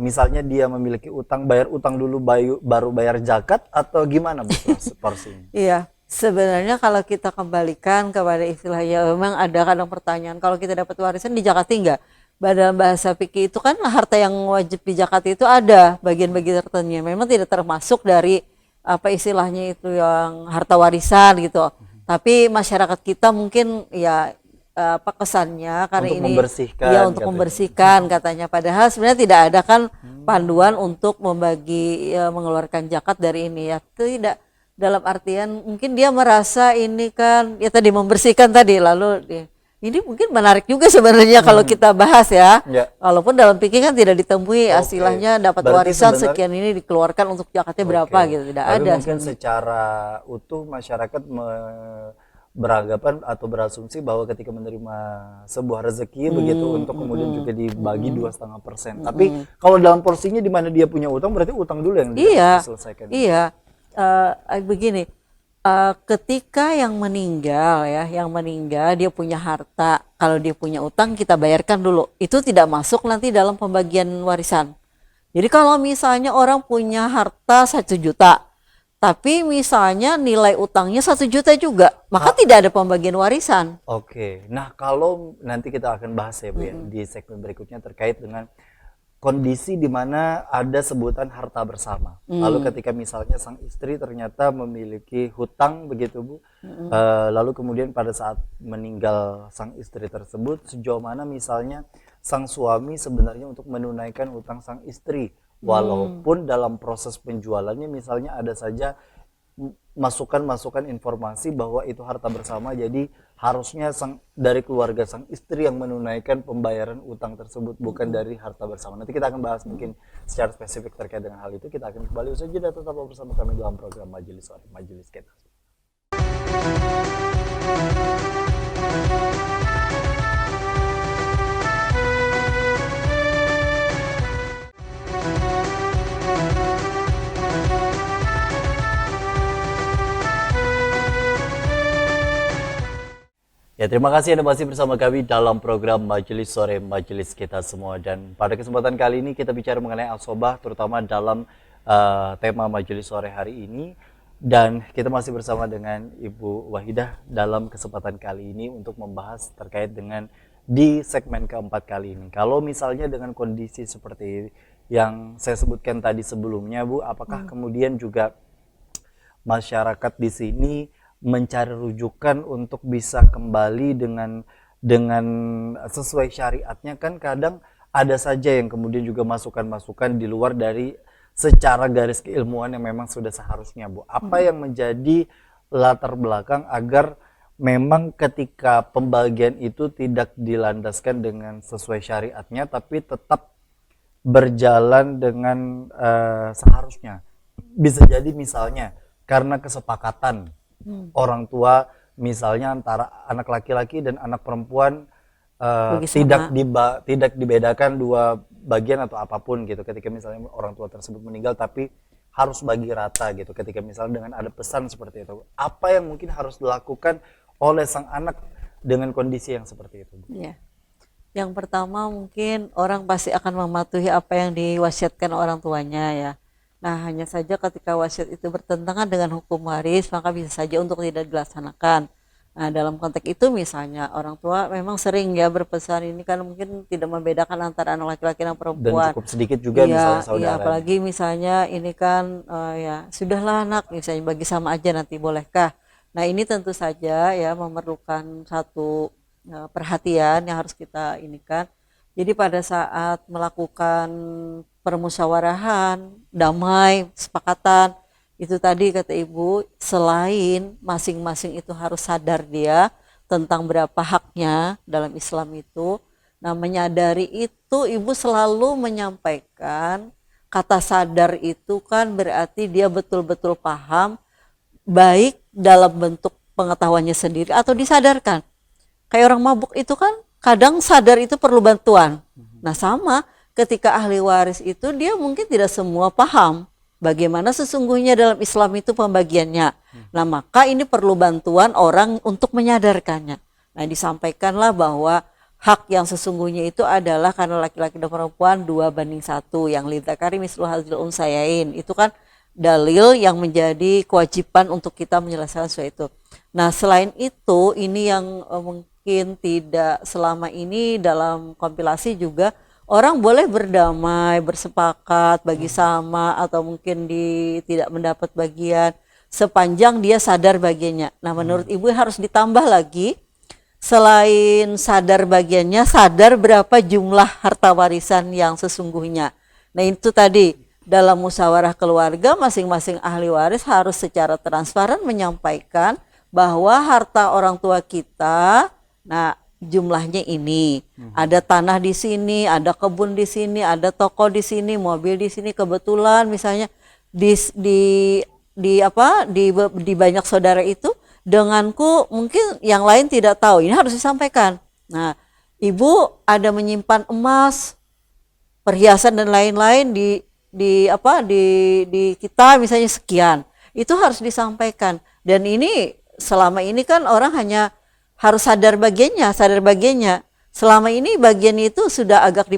misalnya dia memiliki utang, bayar utang dulu baru bayar zakat atau gimana Bu porsinya? Iya, sebenarnya kalau kita kembalikan kepada istilahnya, memang ada kadang pertanyaan, kalau kita dapat warisan dijakati enggak? Dalam bahasa fikih itu kan harta yang wajib dijakati itu ada bagian-bagian tertentunya. Memang tidak termasuk dari istilahnya itu yang harta warisan gitu. Tapi masyarakat kita mungkin ya kesannya karena untuk ini membersihkan, ya untuk membersihkan katanya, padahal sebenarnya tidak ada kan panduan untuk mengeluarkan zakat dari ini ya, tidak, dalam artian mungkin dia merasa ini kan ya tadi membersihkan tadi, lalu Ini mungkin menarik juga sebenarnya kalau kita bahas ya. Ya. Walaupun dalam fikih kan tidak ditemui Oke. istilahnya dapat Berarti warisan sebenarnya- sekian ini dikeluarkan untuk zakatnya berapa Oke. gitu. Tidak Tapi ada mungkin sebenarnya. secara utuh masyarakat beranggapan atau berasumsi bahwa ketika menerima sebuah rezeki begitu untuk kemudian juga dibagi 2,5%. Tapi kalau dalam porsinya di mana dia punya utang, berarti utang dulu yang dia Iya, harus diselesaikan. iya. Begini, ketika yang meninggal ya, yang meninggal dia punya harta, kalau dia punya utang kita bayarkan dulu. Itu tidak masuk nanti dalam pembagian warisan. Jadi kalau misalnya orang punya harta 1 juta, tapi misalnya nilai utangnya 1 juta juga, maka tidak ada pembagian warisan. Oke, nah kalau nanti kita akan bahas ya Bu ya, di segmen berikutnya terkait dengan kondisi di mana ada sebutan harta bersama. Lalu ketika misalnya sang istri ternyata memiliki hutang begitu Bu, lalu kemudian pada saat meninggal sang istri tersebut, sejauh mana misalnya sang suami sebenarnya untuk menunaikan hutang sang istri, walaupun dalam proses penjualannya misalnya ada saja masukan-masukan informasi bahwa itu harta bersama, jadi harusnya dari keluarga sang istri yang menunaikan pembayaran utang tersebut, bukan dari harta bersama. Nanti kita akan bahas mungkin secara spesifik terkait dengan hal itu. Kita akan kembali usai jeda, tetap bersama kami dalam program Majelis Sore, Majelis Kita. Ya, terima kasih Anda masih bersama kami dalam program Majelis Sore, Majelis Kita Semua. Dan pada kesempatan kali ini kita bicara mengenai asobah, terutama dalam tema Majelis Sore hari ini. Dan kita masih bersama dengan Ibu Wahidah dalam kesempatan kali ini untuk membahas terkait dengan di segmen keempat kali ini. Kalau misalnya dengan kondisi seperti yang saya sebutkan tadi sebelumnya Bu, apakah kemudian juga masyarakat di sini mencari rujukan untuk bisa kembali dengan sesuai syariatnya? Kan kadang ada saja yang kemudian juga masukan-masukan di luar dari secara garis keilmuan yang memang sudah seharusnya Bu. Apa yang menjadi latar belakang agar memang ketika pembagian itu tidak dilandaskan dengan sesuai syariatnya tapi tetap berjalan dengan seharusnya? Bisa jadi misalnya karena kesepakatan orang tua, misalnya antara anak laki-laki dan anak perempuan tidak dibedakan dua bagian atau apapun gitu, ketika misalnya orang tua tersebut meninggal tapi harus bagi rata gitu, ketika misalnya dengan ada pesan seperti itu, apa yang mungkin harus dilakukan oleh sang anak dengan kondisi yang seperti itu? Ya. Yang pertama mungkin orang pasti akan mematuhi apa yang diwasiatkan orang tuanya ya. Nah, hanya saja ketika wasiat itu bertentangan dengan hukum waris, maka bisa saja untuk tidak dilaksanakan. Nah, dalam konteks itu misalnya orang tua memang sering ya berpesan, ini kan mungkin tidak membedakan antara anak laki-laki dan perempuan. Dan cukup sedikit juga misalnya saudara. Iya, apalagi misalnya ini kan ya sudahlah anak, misalnya bagi sama aja nanti bolehkah. Nah, ini tentu saja ya memerlukan satu perhatian yang harus kita inikan. Jadi pada saat melakukan permusyawarahan, damai, kesepakatan, itu tadi kata Ibu, selain masing-masing itu harus sadar dia tentang berapa haknya dalam Islam itu. Nah, menyadari itu Ibu selalu menyampaikan kata sadar itu kan berarti dia betul-betul paham, baik dalam bentuk pengetahuannya sendiri atau disadarkan. Kayak orang mabuk itu kan kadang sadar itu perlu bantuan. Nah, sama ketika ahli waris itu dia mungkin tidak semua paham bagaimana sesungguhnya dalam Islam itu pembagiannya. Nah, maka ini perlu bantuan orang untuk menyadarkannya. Nah, disampaikanlah bahwa hak yang sesungguhnya itu adalah karena laki-laki dan perempuan 2:1, yang lidzakari mislu hadzil unsayain. Itu kan dalil yang menjadi kewajiban untuk kita menyelesaikan sesuatu itu. Nah, selain itu ini yang mungkin tidak selama ini dalam kompilasi juga orang boleh berdamai, bersepakat, bagi sama, atau mungkin tidak mendapat bagian sepanjang dia sadar bagiannya. Nah, menurut Ibu harus ditambah lagi, selain sadar bagiannya, sadar berapa jumlah harta warisan yang sesungguhnya. Nah, itu tadi dalam musyawarah keluarga masing-masing ahli waris harus secara transparan menyampaikan bahwa harta orang tua kita, nah jumlahnya ini. Ada tanah di sini, ada kebun di sini, ada toko di sini, mobil di sini. Kebetulan misalnya di banyak saudara itu denganku mungkin yang lain tidak tahu. Ini harus disampaikan. Nah, ibu ada menyimpan emas, perhiasan dan lain-lain di kita misalnya sekian. Itu harus disampaikan. Dan ini selama ini kan orang hanya harus sadar bagiannya. Selama ini bagian itu sudah agak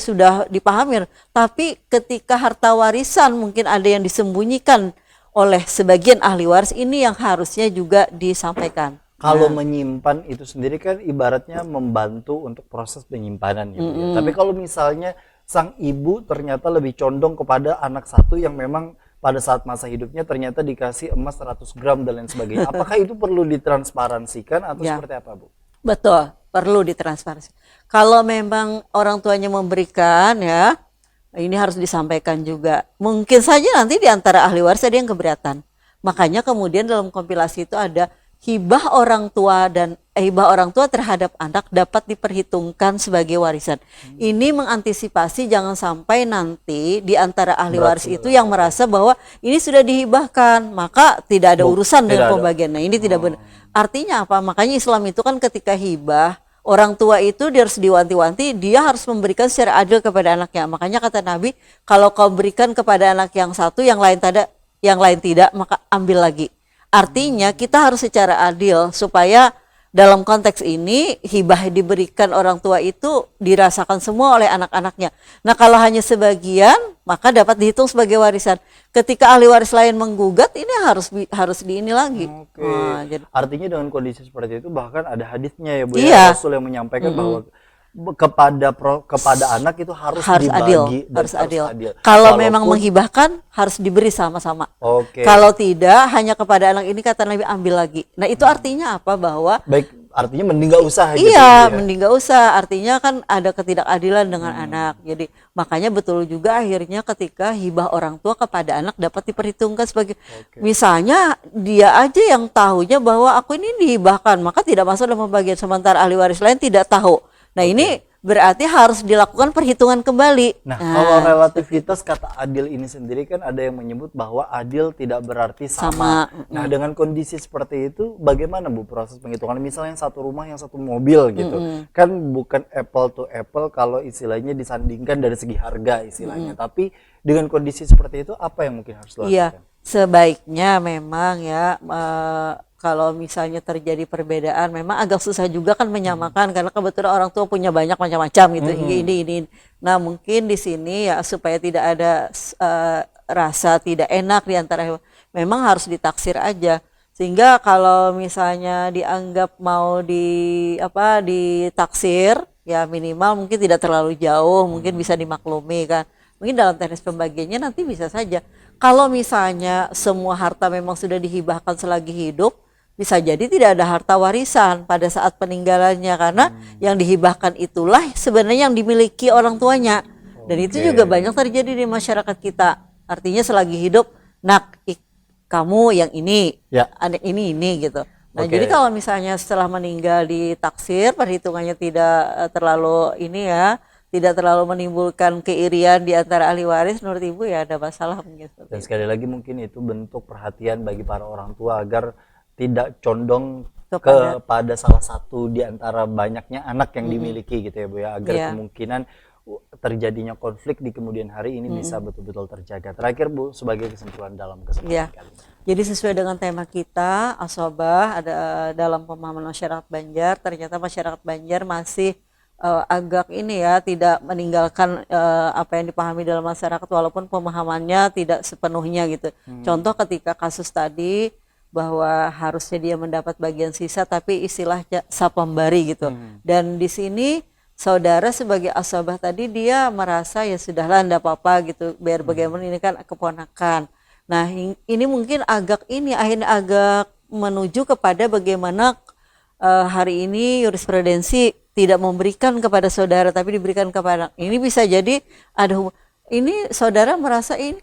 sudah dipahami. Tapi ketika harta warisan mungkin ada yang disembunyikan oleh sebagian ahli waris, ini yang harusnya juga disampaikan. Kalau menyimpan itu sendiri kan ibaratnya membantu untuk proses penyimpanan ya, Bu, ya. Tapi kalau misalnya sang ibu ternyata lebih condong kepada anak satu yang memang pada saat masa hidupnya ternyata dikasih emas 100 gram dan lain sebagainya. Apakah itu perlu ditransparansikan atau seperti apa, Bu? Betul, perlu ditransparansi. Kalau memang orang tuanya memberikan ya, ini harus disampaikan juga. Mungkin saja nanti di antara ahli waris ada yang keberatan. Makanya kemudian dalam kompilasi itu ada hibah orang tua terhadap anak dapat diperhitungkan sebagai warisan. Ini mengantisipasi jangan sampai nanti di antara ahli waris itu yang merasa bahwa ini sudah dihibahkan, maka tidak ada urusan dengan pembagian. Nah, ini tidak benar. Artinya apa? Makanya Islam itu kan ketika hibah, orang tua itu dia harus diwanti-wanti, dia harus memberikan secara adil kepada anaknya. Makanya kata Nabi, kalau kau berikan kepada anak yang satu, yang lain tidak, maka ambil lagi. Artinya kita harus secara adil supaya dalam konteks ini hibah diberikan orang tua itu dirasakan semua oleh anak-anaknya. Nah, kalau hanya sebagian maka dapat dihitung sebagai warisan. Ketika ahli waris lain menggugat, ini harus diini lagi. Oke. Nah, jadi, artinya dengan kondisi seperti itu bahkan ada hadisnya ya, Bu, iya. ya, Rasul yang menyampaikan bahwa kepada anak itu harus dibagi harus adil. adil. Kalau memang menghibahkan harus diberi sama-sama. Oke. Kalau tidak hanya kepada anak ini kata Nabi ambil lagi. Nah, itu artinya apa? Bahwa baik, artinya mending gak usah gitu. iya, mending gak usah. Artinya kan ada ketidakadilan dengan anak. Jadi makanya betul juga akhirnya ketika hibah orang tua kepada anak dapat diperhitungkan sebagai misalnya dia aja yang tahunya bahwa aku ini dihibahkan, maka tidak masuk dalam pembagian, sementara ahli waris lain tidak tahu. Nah, ini berarti harus dilakukan perhitungan kembali. Nah, kalau relativitas kata adil ini sendiri kan ada yang menyebut bahwa adil tidak berarti sama. Nah, dengan kondisi seperti itu bagaimana, Bu, proses penghitungan? Misalnya satu rumah yang satu mobil gitu. Kan bukan apple to apple kalau istilahnya disandingkan dari segi harga istilahnya. Tapi dengan kondisi seperti itu apa yang mungkin harus dilakukan? Iya, sebaiknya memang ya kalau misalnya terjadi perbedaan memang agak susah juga kan menyamakan karena kebetulan orang tua punya banyak macam-macam gitu. Ini. Nah, mungkin di sini ya supaya tidak ada rasa tidak enak di antara memang harus ditaksir aja. Sehingga kalau misalnya dianggap mau ditaksir ya minimal mungkin tidak terlalu jauh, mungkin bisa dimaklumi kan. Mungkin dalam teknis pembagiannya nanti bisa saja. Kalau misalnya semua harta memang sudah dihibahkan selagi hidup, bisa jadi tidak ada harta warisan pada saat peninggalannya karena yang dihibahkan itulah sebenarnya yang dimiliki orang tuanya. Dan itu juga banyak terjadi di masyarakat kita. Artinya selagi hidup, kamu yang ini, anak ini gitu. Nah, jadi kalau misalnya setelah meninggal ditaksir, perhitungannya tidak terlalu tidak terlalu menimbulkan keirian di antara ahli waris, menurut Ibu ya ada masalah mungkin. Dan sekali lagi mungkin itu bentuk perhatian bagi para orang tua agar tidak condong kepada salah satu di antara banyaknya anak yang dimiliki gitu ya, Bu, ya, agar kemungkinan terjadinya konflik di kemudian hari ini bisa betul-betul terjaga. Terakhir, Bu, sebagai kesimpulan dalam kesempatan kali ini. Jadi sesuai dengan tema kita, Asobah, ada dalam pemahaman masyarakat Banjar, ternyata masyarakat Banjar masih agak tidak meninggalkan apa yang dipahami dalam masyarakat walaupun pemahamannya tidak sepenuhnya gitu. Contoh ketika kasus tadi bahwa harusnya dia mendapat bagian sisa tapi istilahnya sapembari gitu. Dan di sini saudara sebagai asabah tadi dia merasa ya sudahlah enggak apa-apa gitu, biar bagaimana ini kan keponakan. Nah, ini mungkin akhirnya agak menuju kepada bagaimana hari ini jurisprudensi tidak memberikan kepada saudara tapi diberikan kepada anak. Ini bisa jadi ada ini saudara merasa ini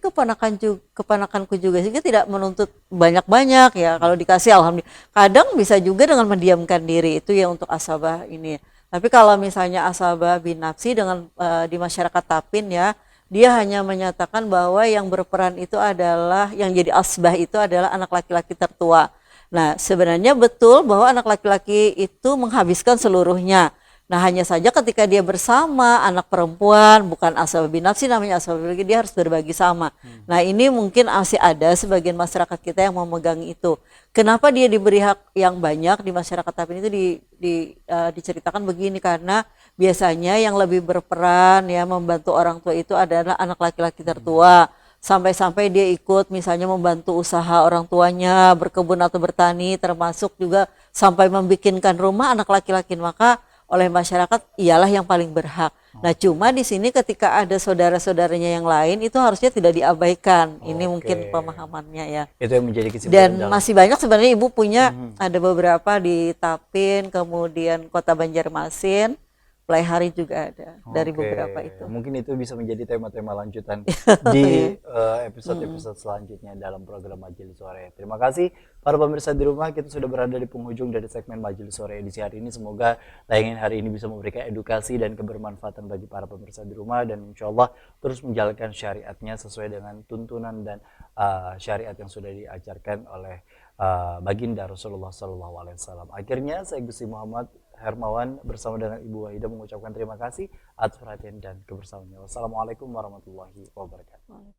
kepanakanku juga sehingga tidak menuntut banyak-banyak ya. Kalau dikasih alhamdulillah. Kadang bisa juga dengan mendiamkan diri itu ya untuk asabah ini. Tapi kalau misalnya asabah bin nafsi dengan di masyarakat Tapin ya, dia hanya menyatakan bahwa yang berperan itu adalah yang jadi asbah itu adalah anak laki-laki tertua. Nah, sebenarnya betul bahwa anak laki-laki itu menghabiskan seluruhnya. Nah, hanya saja ketika dia bersama anak perempuan, bukan asal binafsi namanya asal berbagi, dia harus berbagi sama. Nah, ini mungkin masih ada sebagian masyarakat kita yang memegang itu. Kenapa dia diberi hak yang banyak di masyarakat Tapin itu diceritakan begini, karena biasanya yang lebih berperan ya membantu orang tua itu adalah anak laki-laki tertua. Sampai-sampai dia ikut misalnya membantu usaha orang tuanya, berkebun atau bertani, termasuk juga sampai membikinkan rumah anak laki-laki. Maka oleh masyarakat ialah yang paling berhak. Nah, cuma di sini ketika ada saudara-saudaranya yang lain itu harusnya tidak diabaikan. Ini mungkin Oke. pemahamannya ya. Itu yang menjadi kesimpulan Dan dalam. masih banyak sebenarnya ibu punya ada beberapa di Tapin, kemudian Kota Banjarmasin, Pelaihari juga ada dari Oke, beberapa itu. mungkin itu bisa menjadi tema-tema lanjutan Ya. di episode-episode selanjutnya dalam program Majelis Sore. Terima kasih para pemirsa di rumah, kita sudah berada di penghujung dari segmen Majelis Sore edisi hari ini. Semoga tayangan hari ini bisa memberikan edukasi dan kebermanfaatan bagi para pemirsa di rumah, dan insya Allah terus menjalankan syariatnya sesuai dengan tuntunan dan syariat yang sudah diajarkan oleh baginda Rasulullah SAW. Akhirnya saya Gusti Muhammad Hermawan bersama dengan Ibu Wahida mengucapkan terima kasih atas perhatian dan kebersamaannya. Wassalamualaikum warahmatullahi wabarakatuh.